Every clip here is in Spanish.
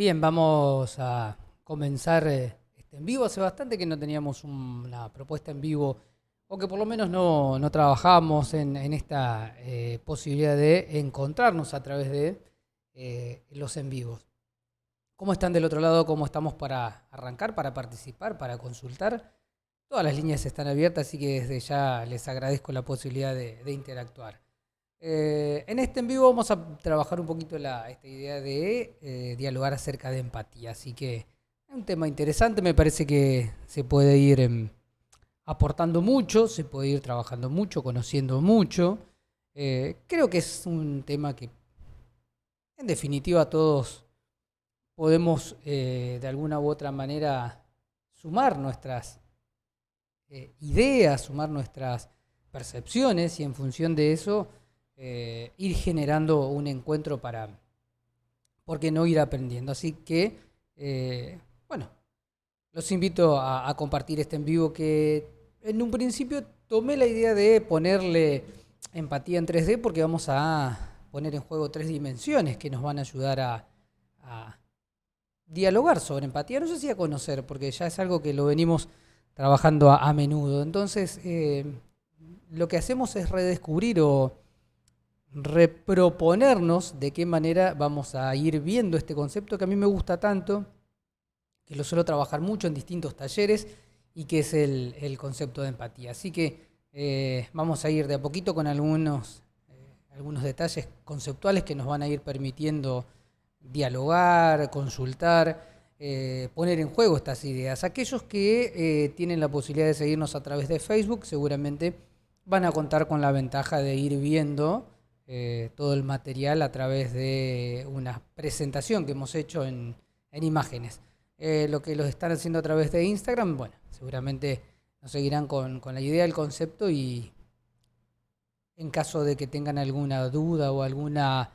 Bien, vamos a comenzar en vivo. Hace bastante que no teníamos una propuesta en vivo, o que por lo menos no trabajábamos en esta posibilidad de encontrarnos a través de los en vivos. ¿Cómo están del otro lado? ¿Cómo estamos para arrancar, para participar, para consultar? Todas las líneas están abiertas, así que desde ya les agradezco la posibilidad de interactuar. En este en vivo vamos a trabajar un poquito esta idea de dialogar acerca de empatía. Así que es un tema interesante, me parece que se puede ir aportando mucho, se puede ir trabajando mucho, conociendo mucho. Creo que es un tema que en definitiva todos podemos de alguna u otra manera sumar nuestras ideas, sumar nuestras percepciones y en función de eso ir generando un encuentro para, ¿por qué no ir aprendiendo? Así que, bueno, los invito a compartir este en vivo que en un principio tomé la idea de ponerle empatía en 3D porque vamos a poner en juego 3 dimensiones que nos van a ayudar a dialogar sobre empatía. No sé si a conocer, porque ya es algo que lo venimos trabajando a menudo. Entonces, lo que hacemos es redescubrir o reproponernos de qué manera vamos a ir viendo este concepto que a mí me gusta tanto, que lo suelo trabajar mucho en distintos talleres y que es el concepto de empatía. Así que vamos a ir de a poquito con algunos detalles conceptuales que nos van a ir permitiendo dialogar, consultar, poner en juego estas ideas. Aquellos que tienen la posibilidad de seguirnos a través de Facebook seguramente van a contar con la ventaja de ir viendo todo el material a través de una presentación que hemos hecho en imágenes. Lo que los están haciendo a través de Instagram, bueno, seguramente nos seguirán con la idea, el concepto, y en caso de que tengan alguna duda o alguna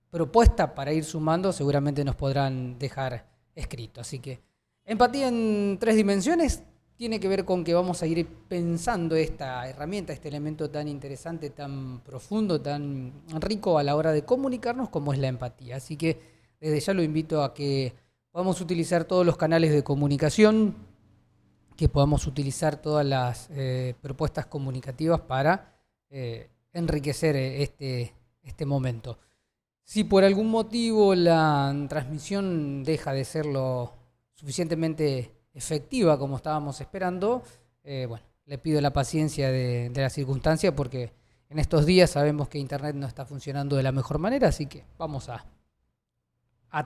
propuesta para ir sumando, seguramente nos podrán dejar escrito. Así que empatía en 3 dimensiones tiene que ver con que vamos a ir pensando esta herramienta, este elemento tan interesante, tan profundo, tan rico a la hora de comunicarnos como es la empatía. Así que desde ya lo invito a que podamos utilizar todos los canales de comunicación, que podamos utilizar todas las propuestas comunicativas para enriquecer este momento. Si por algún motivo la transmisión deja de ser lo suficientemente efectiva como estábamos esperando, bueno, le pido la paciencia de la circunstancia porque en estos días sabemos que Internet no está funcionando de la mejor manera, así que vamos a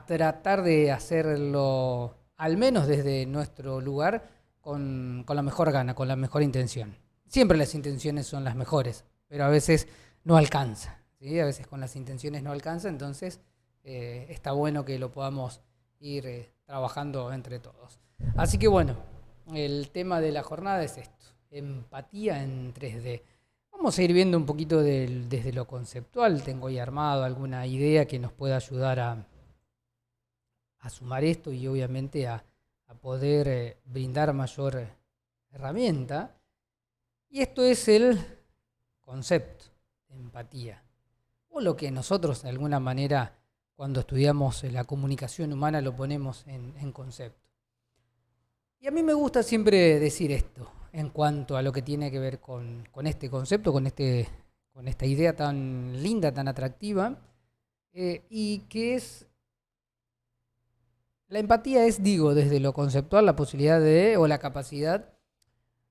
tratar de hacerlo, al menos desde nuestro lugar, con la mejor gana, con la mejor intención. Siempre las intenciones son las mejores, pero a veces no alcanza. ¿Sí? A veces con las intenciones no alcanza, entonces está bueno que lo podamos ir trabajando entre todos. Así que bueno, el tema de la jornada es esto, empatía en 3D. Vamos a ir viendo un poquito desde lo conceptual, tengo ahí armado alguna idea que nos pueda ayudar a sumar esto y obviamente a poder brindar mayor herramienta. Y esto es el concepto de empatía, o lo que nosotros de alguna manera cuando estudiamos la comunicación humana lo ponemos en concepto. Y a mí me gusta siempre decir esto en cuanto a lo que tiene que ver con este concepto, con esta idea tan linda, tan atractiva, y que es, la empatía es, digo, desde lo conceptual, la posibilidad o la capacidad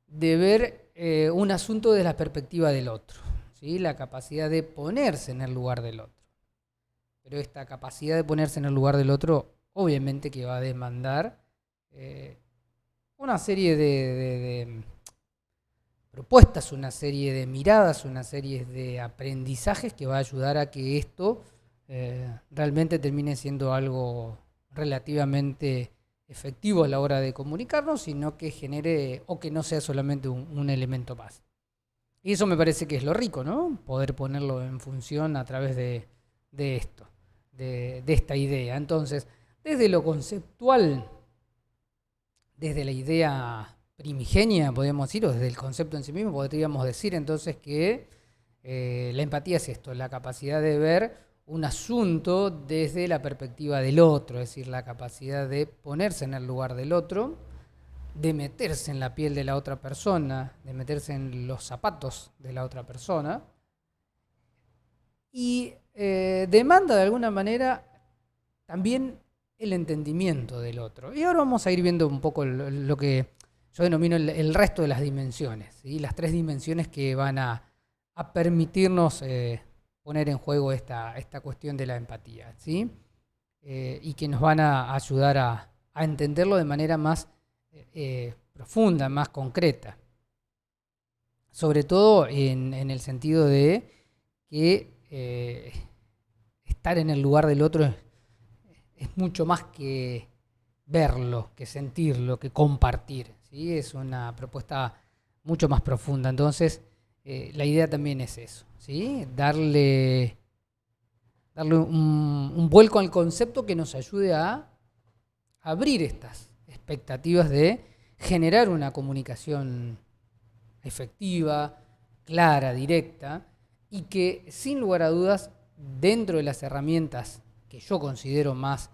de ver un asunto desde la perspectiva del otro, ¿sí? La capacidad de ponerse en el lugar del otro. Pero esta capacidad de ponerse en el lugar del otro, obviamente que va a demandar una serie de propuestas, una serie de miradas, una serie de aprendizajes que va a ayudar a que esto realmente termine siendo algo relativamente efectivo a la hora de comunicarnos, sino que genere o que no sea solamente un elemento más. Y eso me parece que es lo rico, ¿no? Poder ponerlo en función a través de esto, de esta idea. Entonces, desde lo conceptual, desde la idea primigenia, podríamos decir, o desde el concepto en sí mismo, podríamos decir entonces que la empatía es esto, la capacidad de ver un asunto desde la perspectiva del otro, es decir, la capacidad de ponerse en el lugar del otro, de meterse en la piel de la otra persona, de meterse en los zapatos de la otra persona, y demanda de alguna manera también el entendimiento del otro. Y ahora vamos a ir viendo un poco lo que yo denomino el resto de las dimensiones, ¿sí? Las 3 dimensiones que van a permitirnos poner en juego esta cuestión de la empatía, ¿sí? Y que nos van a ayudar a entenderlo de manera más profunda, más concreta. Sobre todo en el sentido de que estar en el lugar del otro es mucho más que verlo, que sentirlo, que compartir, ¿sí? Es una propuesta mucho más profunda. Entonces, la idea también es eso, ¿sí? Darle un vuelco al concepto que nos ayude a abrir estas expectativas de generar una comunicación efectiva, clara, directa, y que sin lugar a dudas, dentro de las herramientas que yo considero más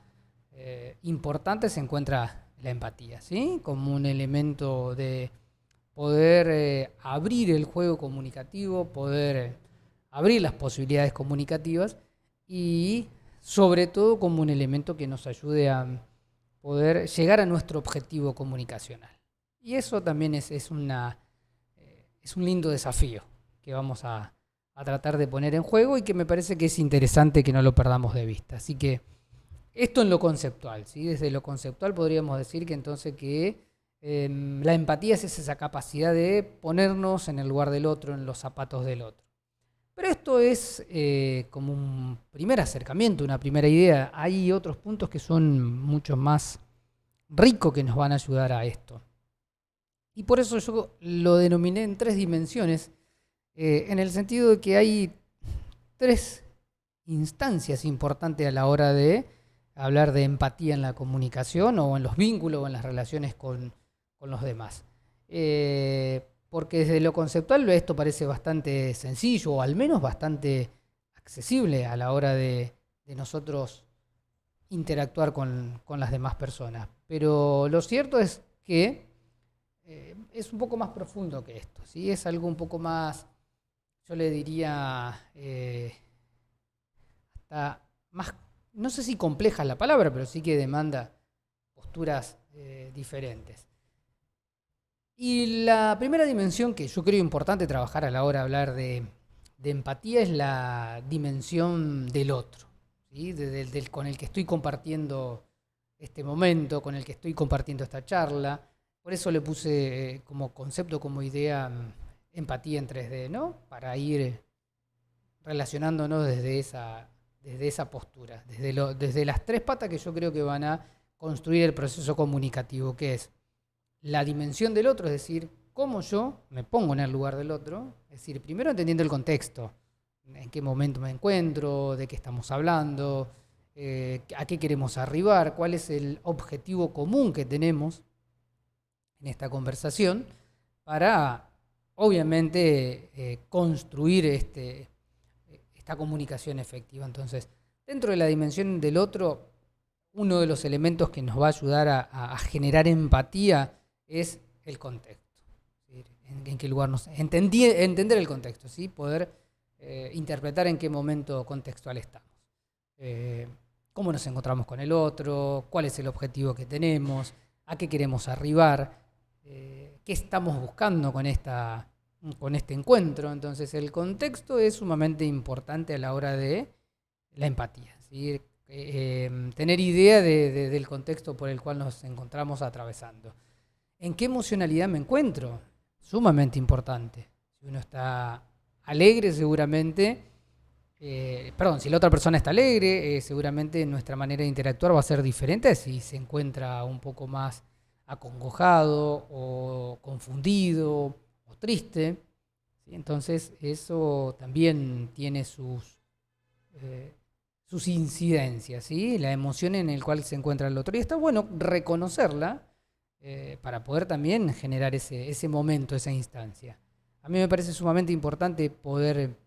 importantes, se encuentra la empatía, ¿sí? Como un elemento de poder abrir el juego comunicativo, poder abrir las posibilidades comunicativas y sobre todo como un elemento que nos ayude a poder llegar a nuestro objetivo comunicacional. Y eso también es un lindo desafío que vamos a tratar de poner en juego y que me parece que es interesante que no lo perdamos de vista. Así que esto en lo conceptual, ¿sí? Desde lo conceptual podríamos decir que entonces que la empatía es esa capacidad de ponernos en el lugar del otro, en los zapatos del otro. Pero esto es como un primer acercamiento, una primera idea. Hay otros puntos que son mucho más ricos que nos van a ayudar a esto. Y por eso yo lo denominé en 3 dimensiones, en el sentido de que hay 3 instancias importantes a la hora de hablar de empatía en la comunicación o en los vínculos o en las relaciones con los demás. Porque desde lo conceptual esto parece bastante sencillo o al menos bastante accesible a la hora de nosotros interactuar con las demás personas. Pero lo cierto es que es un poco más profundo que esto, ¿sí? Es algo un poco más, yo le diría, hasta más, no sé si compleja es la palabra, pero sí que demanda posturas diferentes. Y la primera dimensión que yo creo importante trabajar a la hora de hablar de empatía es la dimensión del otro, ¿sí? Con el que estoy compartiendo este momento, con el que estoy compartiendo esta charla. Por eso le puse como concepto, como idea, empatía en 3D, ¿no? Para ir relacionándonos desde esa postura, desde las 3 patas que yo creo que van a construir el proceso comunicativo, que es la dimensión del otro, es decir, cómo yo me pongo en el lugar del otro, es decir, primero entendiendo el contexto, en qué momento me encuentro, de qué estamos hablando, a qué queremos arribar, cuál es el objetivo común que tenemos en esta conversación, para obviamente construir esta comunicación efectiva. Entonces, dentro de la dimensión del otro, uno de los elementos que nos va a ayudar a generar empatía es el contexto. ¿Sí? En qué lugar entender el contexto, ¿sí? Poder interpretar en qué momento contextual estamos. Cómo nos encontramos con el otro, cuál es el objetivo que tenemos, a qué queremos arribar, qué estamos buscando con este encuentro. Entonces, el contexto es sumamente importante a la hora de la empatía, ¿sí? Tener idea del contexto por el cual nos encontramos atravesando. ¿En qué emocionalidad me encuentro? Sumamente importante. Si uno está alegre, seguramente, si la otra persona está alegre, seguramente nuestra manera de interactuar va a ser diferente si se encuentra un poco más acongojado o confundido o triste, ¿sí? Entonces eso también tiene sus incidencias, ¿sí? La emoción en la cual se encuentra el otro. Y está bueno reconocerla para poder también generar ese momento, esa instancia. A mí me parece sumamente importante poder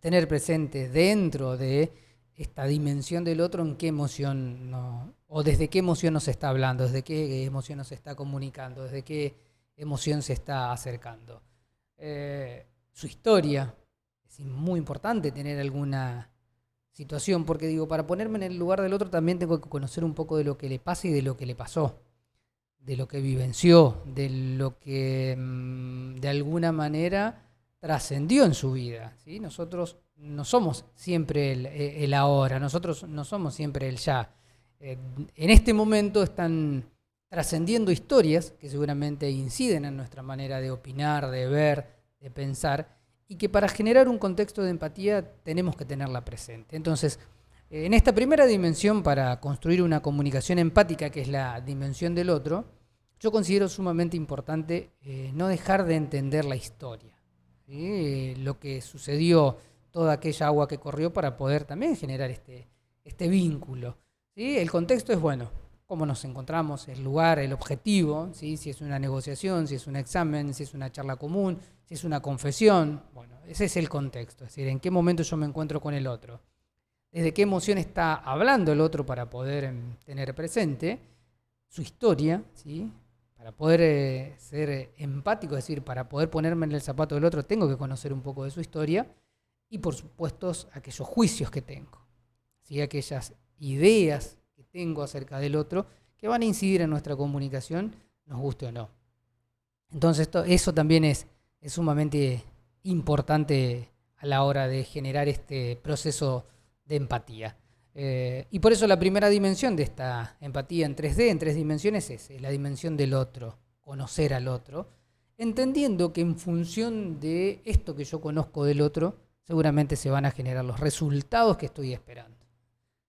tener presente dentro de esta dimensión del otro en qué emoción o desde qué emoción nos está hablando, desde qué emoción nos está comunicando, desde qué emoción se está acercando. Su historia, es muy importante tener alguna situación, porque digo, para ponerme en el lugar del otro también tengo que conocer un poco de lo que le pasa y de lo que le pasó, de lo que vivenció, de lo que de alguna manera trascendió en su vida, ¿sí? Nosotros no somos siempre el ahora, nosotros no somos siempre el ya. En este momento están trascendiendo historias que seguramente inciden en nuestra manera de opinar, de ver, de pensar, y que para generar un contexto de empatía tenemos que tenerla presente. Entonces, en esta primera dimensión, para construir una comunicación empática, que es la dimensión del otro, yo considero sumamente importante no dejar de entender la historia, ¿sí? Lo que sucedió, toda aquella agua que corrió para poder también generar este vínculo, ¿sí? El contexto es, bueno, cómo nos encontramos, el lugar, el objetivo, ¿sí? Si es una negociación, si es un examen, si es una charla común, si es una confesión. Bueno, ese es el contexto, es decir, en qué momento yo me encuentro con el otro, desde qué emoción está hablando el otro para poder tener presente su historia, ¿sí? Para poder ser empático, es decir, para poder ponerme en el zapato del otro, tengo que conocer un poco de su historia y, por supuesto, aquellos juicios que tengo, ¿sí? Aquellas ideas que tengo acerca del otro que van a incidir en nuestra comunicación, nos guste o no. Entonces, eso también es sumamente importante a la hora de generar este proceso de empatía. Y por eso la primera dimensión de esta empatía en 3D, en 3 dimensiones, es la dimensión del otro, conocer al otro, entendiendo que en función de esto que yo conozco del otro, seguramente se van a generar los resultados que estoy esperando.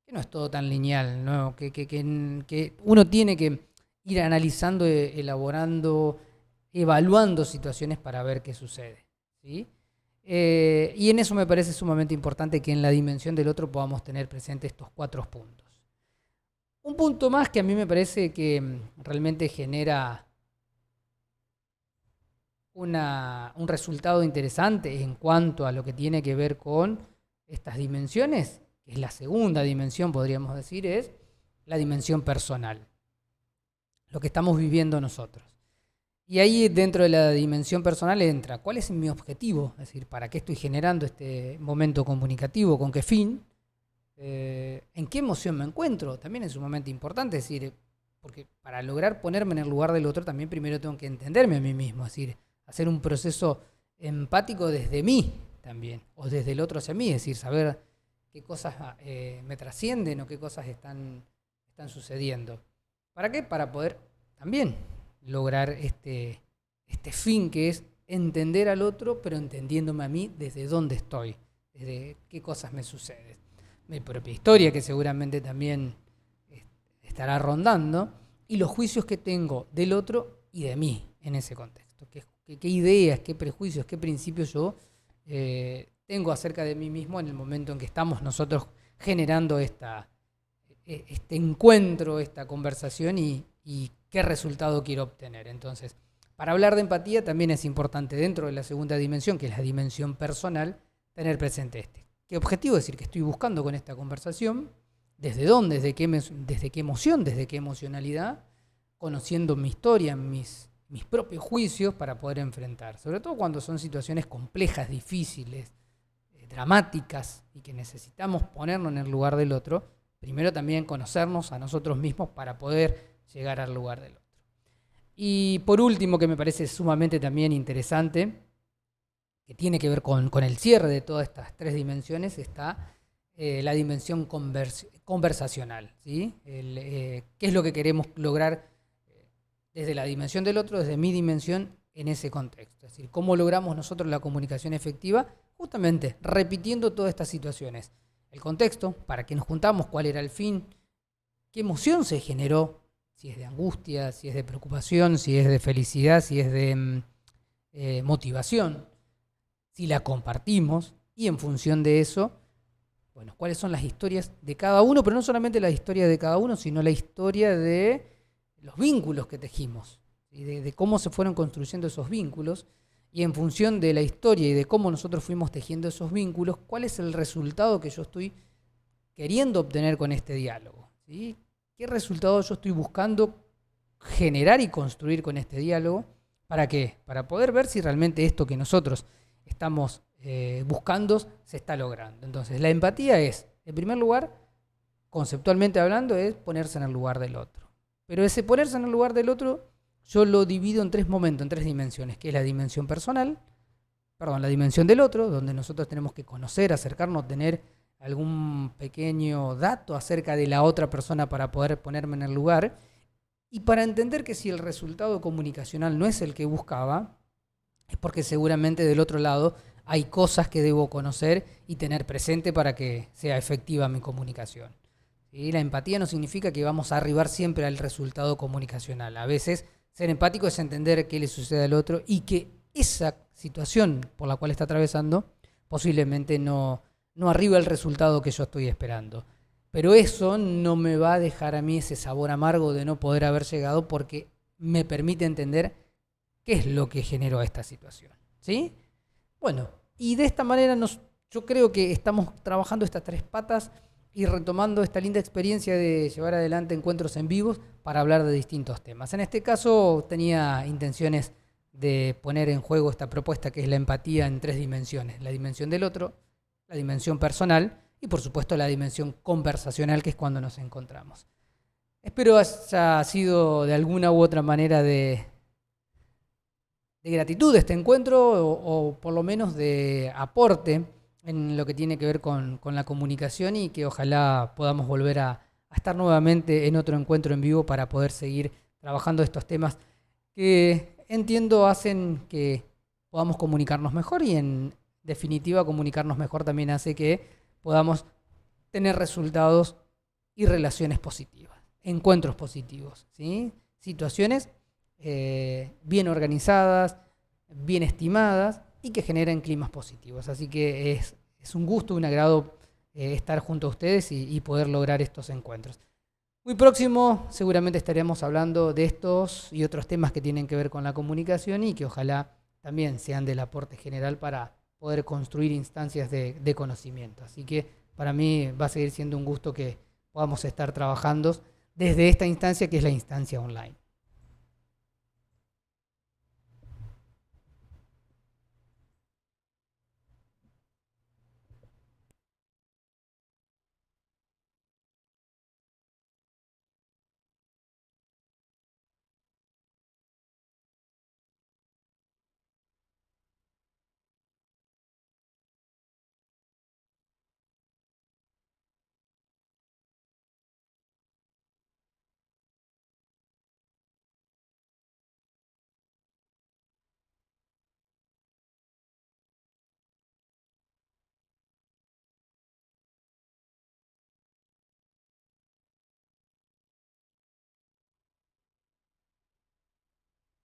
Que no es todo tan lineal, ¿no? Que uno tiene que ir analizando, elaborando, evaluando situaciones para ver qué sucede, ¿sí? Y en eso me parece sumamente importante que en la dimensión del otro podamos tener presente estos 4 puntos. Un punto más que a mí me parece que realmente genera un resultado interesante en cuanto a lo que tiene que ver con estas dimensiones, que es la segunda dimensión, podríamos decir, es la dimensión personal, lo que estamos viviendo nosotros. Y ahí dentro de la dimensión personal entra, ¿cuál es mi objetivo? Es decir, ¿para qué estoy generando este momento comunicativo? ¿Con qué fin? ¿En qué emoción me encuentro? También es sumamente importante, es decir, porque para lograr ponerme en el lugar del otro también primero tengo que entenderme a mí mismo, es decir, hacer un proceso empático desde mí también, o desde el otro hacia mí, es decir, saber qué cosas me trascienden o qué cosas están sucediendo. ¿Para qué? Para poder también lograr este fin que es entender al otro, pero entendiéndome a mí desde dónde estoy, desde qué cosas me suceden. Mi propia historia, que seguramente también estará rondando, y los juicios que tengo del otro y de mí en ese contexto. ¿Qué ideas, qué prejuicios, qué principios yo tengo acerca de mí mismo en el momento en que estamos nosotros generando este encuentro, esta conversación y qué resultado quiero obtener? Entonces, para hablar de empatía también es importante dentro de la segunda dimensión, que es la dimensión personal, tener presente ¿Qué objetivo? Es decir, que estoy buscando con esta conversación, desde dónde, desde qué emoción, desde qué emocionalidad, conociendo mi historia, mis propios juicios para poder enfrentar. Sobre todo cuando son situaciones complejas, difíciles, dramáticas y que necesitamos ponernos en el lugar del otro, primero también conocernos a nosotros mismos para poder llegar al lugar del otro. Y por último, que me parece sumamente también interesante, que tiene que ver con el cierre de todas estas 3 dimensiones, está la dimensión conversacional, ¿sí? ¿Qué es lo que queremos lograr desde la dimensión del otro, desde mi dimensión en ese contexto? Es decir, ¿cómo logramos nosotros la comunicación efectiva? Justamente repitiendo todas estas situaciones. El contexto, para qué nos juntamos, cuál era el fin, qué emoción se generó, si es de angustia, si es de preocupación, si es de felicidad, si es de motivación, si la compartimos, y en función de eso, bueno, cuáles son las historias de cada uno, pero no solamente la historia de cada uno, sino la historia de los vínculos que tejimos, y de cómo se fueron construyendo esos vínculos, y en función de la historia y de cómo nosotros fuimos tejiendo esos vínculos, cuál es el resultado que yo estoy queriendo obtener con este diálogo, ¿sí? ¿Qué resultado yo estoy buscando generar y construir con este diálogo? ¿Para qué? Para poder ver si realmente esto que nosotros estamos buscando se está logrando. Entonces, la empatía es, en primer lugar, conceptualmente hablando, es ponerse en el lugar del otro. Pero ese ponerse en el lugar del otro, yo lo divido en tres momentos, en tres dimensiones, que es la dimensión personal, la dimensión del otro, donde nosotros tenemos que conocer, acercarnos, tener algún pequeño dato acerca de la otra persona para poder ponerme en el lugar, y para entender que si el resultado comunicacional no es el que buscaba, es porque seguramente del otro lado hay cosas que debo conocer y tener presente para que sea efectiva mi comunicación. ¿Sí? La empatía no significa que vamos a arribar siempre al resultado comunicacional. A veces ser empático es entender qué le sucede al otro y que esa situación por la cual está atravesando posiblemente no arriba el resultado que yo estoy esperando. Pero eso no me va a dejar a mí ese sabor amargo de no poder haber llegado, porque me permite entender qué es lo que generó esta situación. ¿Sí? Bueno, y de esta manera yo creo que estamos trabajando estas tres patas y retomando esta linda experiencia de llevar adelante encuentros en vivos para hablar de distintos temas. En este caso tenía intenciones de poner en juego esta propuesta que es la empatía en tres dimensiones: la dimensión del otro, la dimensión personal y por supuesto la dimensión conversacional, que es cuando nos encontramos. Espero haya sido de alguna u otra manera de gratitud este encuentro, o por lo menos de aporte en lo que tiene que ver con la comunicación, y que ojalá podamos volver a estar nuevamente en otro encuentro en vivo para poder seguir trabajando estos temas que entiendo hacen que podamos comunicarnos mejor, y en definitiva comunicarnos mejor también hace que podamos tener resultados y relaciones positivas, encuentros positivos, ¿sí? Situaciones bien organizadas, bien estimadas y que generen climas positivos. Así que es un gusto, un agrado estar junto a ustedes y poder lograr estos encuentros. Muy próximo seguramente estaremos hablando de estos y otros temas que tienen que ver con la comunicación y que ojalá también sean del aporte general para poder construir instancias de conocimiento. Así que para mí va a seguir siendo un gusto que podamos estar trabajando desde esta instancia, que es la instancia online.